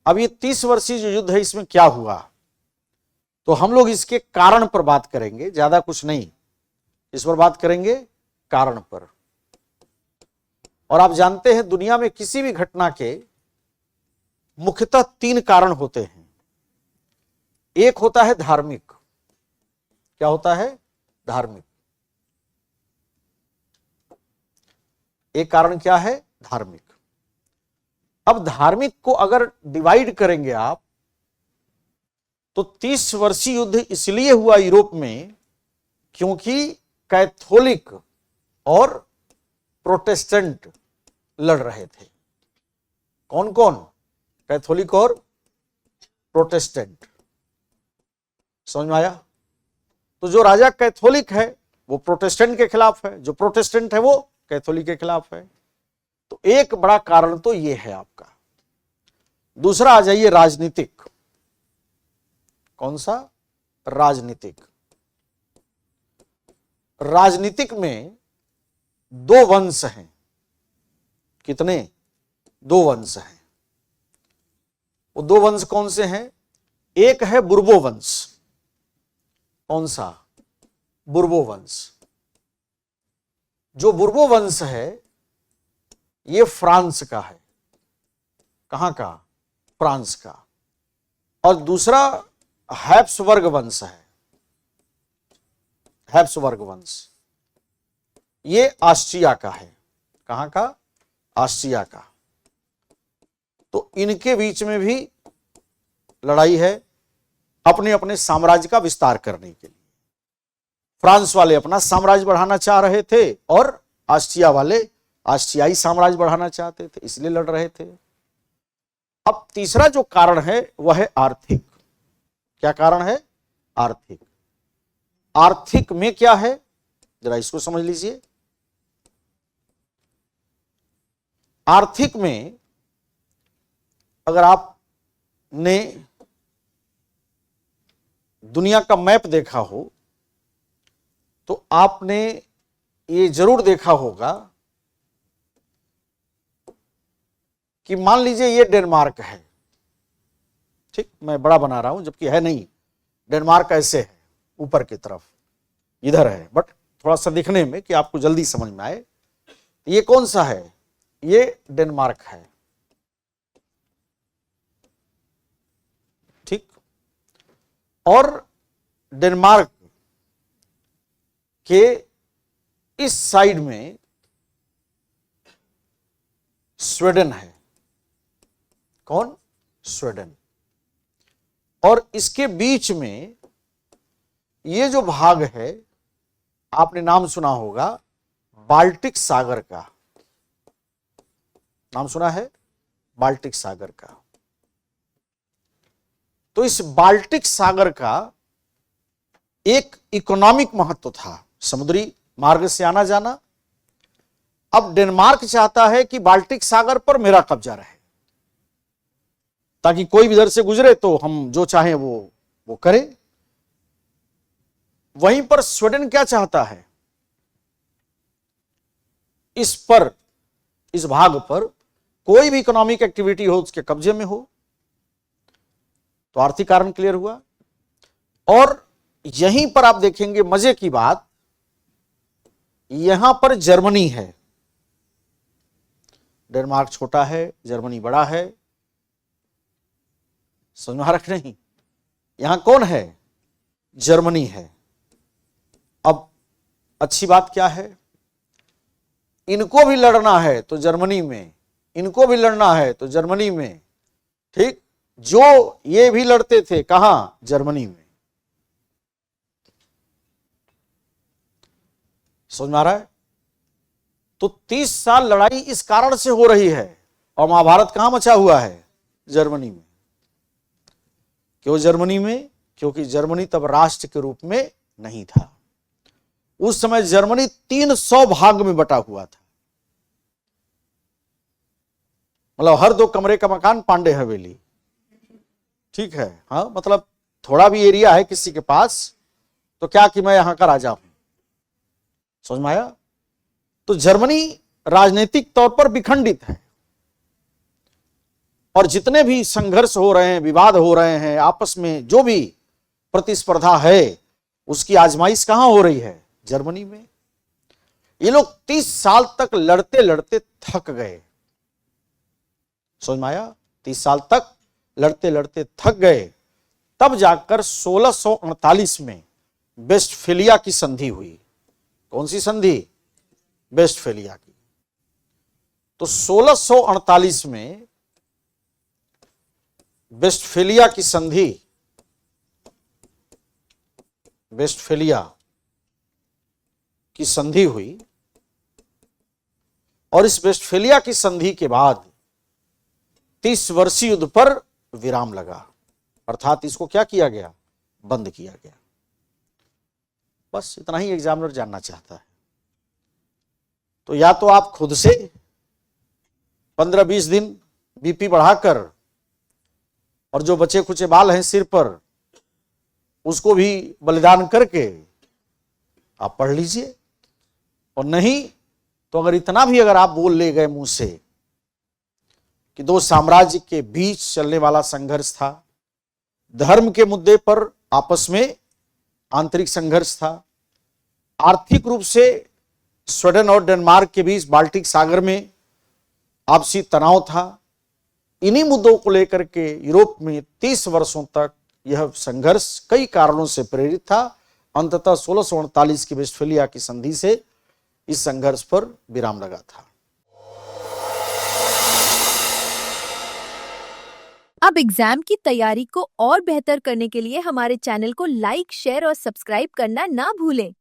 अब ये 30 वर्षीय जो युद्ध है इसमें क्या हुआ, तो हम लोग इसके कारण पर बात करेंगे, ज्यादा कुछ नहीं, इस पर बात करेंगे कारण पर। और आप जानते हैं दुनिया में किसी भी घटना के मुख्यतः 3 कारण होते हैं। एक होता है धार्मिक। क्या होता है? धार्मिक। एक कारण क्या है? धार्मिक। अब धार्मिक को अगर डिवाइड करेंगे आप, तो 30 वर्षीय युद्ध इसलिए हुआ यूरोप में क्योंकि कैथोलिक और प्रोटेस्टेंट लड़ रहे थे। कौन कौन? कैथोलिक और प्रोटेस्टेंट। समझ में आया? तो जो राजा कैथोलिक है वो प्रोटेस्टेंट के खिलाफ है, जो प्रोटेस्टेंट है वो कैथोलिक के खिलाफ है। तो एक बड़ा कारण तो ये है आपका। दूसरा आ जाइए राजनीतिक। कौन सा? राजनीतिक। राजनीतिक में 2 वंश हैं। कितने? 2 वंश हैं। वो 2 वंश कौन से हैं? एक है बुर्बो वंश। कौन सा? बुर्बो वंश। जो बुर्बो वंश है ये फ्रांस का है। कहां का? फ्रांस का। और दूसरा हैब्सबर्ग वंश है। हैब्सबर्ग वंश ये ऑस्ट्रिया का है। कहां का? ऑस्ट्रिया का। तो इनके बीच में भी लड़ाई है अपने अपने साम्राज्य का विस्तार करने के लिए। फ्रांस वाले अपना साम्राज्य बढ़ाना चाह रहे थे और ऑस्ट्रिया वाले ऑस्ट्रियाई साम्राज्य बढ़ाना चाहते थे, इसलिए लड़ रहे थे। अब तीसरा जो कारण है वह है आर्थिक। क्या कारण है? आर्थिक। आर्थिक में क्या है, जरा इसको समझ लीजिए। आर्थिक में अगर आपने दुनिया का मैप देखा हो तो आपने ये जरूर देखा होगा कि मान लीजिए ये डेनमार्क है। ठीक, मैं बड़ा बना रहा हूं जबकि है नहीं। डेनमार्क ऐसे है ऊपर की तरफ, इधर है, बट थोड़ा सा दिखने में कि आपको जल्दी समझ में आए। ये कौन सा है? ये डेनमार्क है। ठीक, और डेनमार्क के इस साइड में स्वीडन है। कौन? स्वीडन। और इसके बीच में ये जो भाग है, आपने नाम सुना होगा बाल्टिक सागर का। नाम सुना है? बाल्टिक सागर का। तो इस बाल्टिक सागर का एक इकोनॉमिक महत्व था, समुद्री मार्ग से आना जाना। अब डेनमार्क चाहता है कि बाल्टिक सागर पर मेरा कब्जा रहे, ताकि कोई भी इधर से गुजरे तो हम जो चाहें वो करें। वहीं पर स्वीडन क्या चाहता है? इस भाग पर कोई भी इकोनॉमिक एक्टिविटी हो उसके कब्जे में हो। तो आर्थिक कारण क्लियर हुआ। और यहीं पर आप देखेंगे मजे की बात, यहां पर जर्मनी है। डेनमार्क छोटा है, जर्मनी बड़ा है। समझ में आ रहा नहीं? यहां कौन है? जर्मनी है। अब अच्छी बात क्या है, इनको भी लड़ना है तो जर्मनी में, इनको भी लड़ना है तो जर्मनी में। ठीक, जो ये भी लड़ते थे कहां? जर्मनी में। समझ में आ रहा है? तो 30 साल लड़ाई इस कारण से हो रही है। और महाभारत कहां मचा हुआ है? जर्मनी में। क्यों जर्मनी में? क्योंकि जर्मनी तब राष्ट्र के रूप में नहीं था। उस समय जर्मनी 300 भाग में बटा हुआ था। मतलब हर 2 कमरे का मकान पांडे हवेली। ठीक है, हाँ, मतलब थोड़ा भी एरिया है किसी के पास तो क्या कि मैं यहां का राजा हूं। समझ में आया? तो जर्मनी राजनीतिक तौर पर विखंडित है। और जितने भी संघर्ष हो रहे हैं, विवाद हो रहे हैं, आपस में जो भी प्रतिस्पर्धा है, उसकी आजमाइश कहां हो रही है? जर्मनी में। ये लोग 30 साल तक लड़ते लड़ते थक गए। समझ में आया? 30 साल तक लड़ते लड़ते थक गए। तब जाकर 1648 में वेस्टफेलिया की संधि हुई। कौन सी संधि? वेस्टफेलिया की। तो 1648 में वेस्टफेलिया की संधि, वेस्टफेलिया की संधि हुई और इस वेस्टफेलिया की संधि के बाद 30 वर्षीय युद्ध पर विराम लगा, अर्थात इसको क्या किया गया? बंद किया गया। बस इतना ही एग्जामिनर जानना चाहता है। तो या तो आप खुद से 15-20 दिन बीपी बढ़ाकर और जो बचे खुचे बाल हैं सिर पर उसको भी बलिदान करके आप पढ़ लीजिए, और नहीं तो अगर इतना भी अगर आप बोल ले गए मुंह से कि दो साम्राज्य के बीच चलने वाला संघर्ष था, धर्म के मुद्दे पर आपस में आंतरिक संघर्ष था, आर्थिक रूप से स्वीडन और डेनमार्क के बीच बाल्टिक सागर में आपसी तनाव था, इन्हीं मुद्दों को लेकर के यूरोप में 30 वर्षों तक यह संघर्ष कई कारणों से प्रेरित था। अंततः 1648 की वेस्टफेलिया की संधि से इस संघर्ष पर विराम लगा था। अब एग्जाम की तैयारी को और बेहतर करने के लिए हमारे चैनल को लाइक, शेयर और सब्सक्राइब करना ना भूलें।